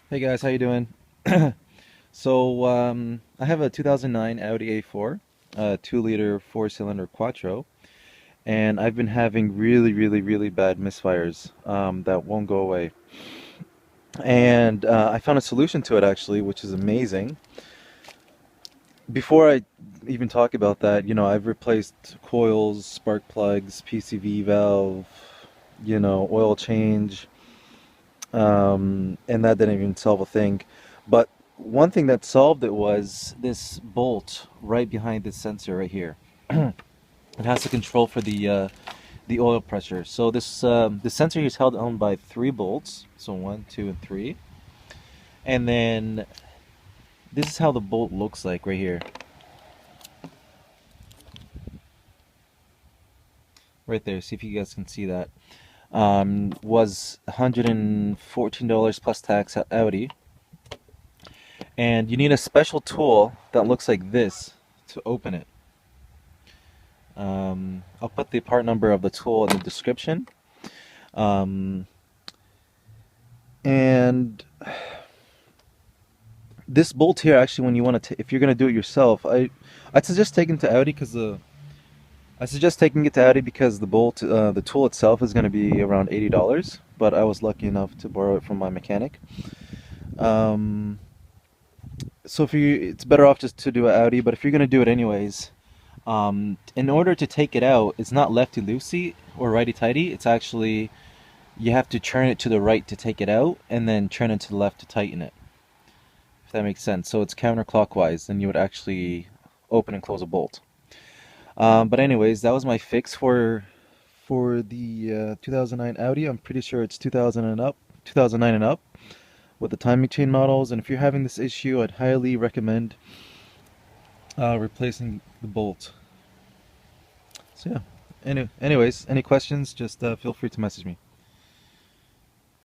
Hey guys, how you doing? I have a 2009 Audi A4, 2-liter 4-cylinder quattro, and I've been having really bad misfires that won't go away. And I found a solution to it actually, which is amazing. Before I even talk about that, I've replaced coils, spark plugs, PCV valve, oil change, and that didn't even solve a thing. But one thing that solved it was this bolt right behind this sensor right here. It has to control for the oil pressure. So the sensor here is held on by 3 bolts. So one, two, and three. And then this is how the bolt looks like right here. Right there. See if you guys can see that. Was $114 plus tax at Audi. And you need a special tool that looks like this to open it. I'll put the part number of the tool in the description. Um, and this bolt here, actually, when you want to, if you're gonna do it yourself, I'd suggest taking it to Audi because the bolt, the tool itself is gonna be around $80. But I was lucky enough to borrow it from my mechanic. Um, so it's better off just to do an Audi. But if you're gonna do it anyways, in order to take it out, it's not lefty-loosey or righty-tighty. It's actually, you have to turn it to the right to take it out, and then turn it to the left to tighten it. If that makes sense. So it's counterclockwise, then you would actually open and close a bolt. But anyways, that was my fix for the 2009 Audi. I'm pretty sure it's 2009 and up, with the timing chain models. And if you're having this issue, I'd highly recommend replacing the bolt. So yeah. Anyways, any questions, just feel free to message me.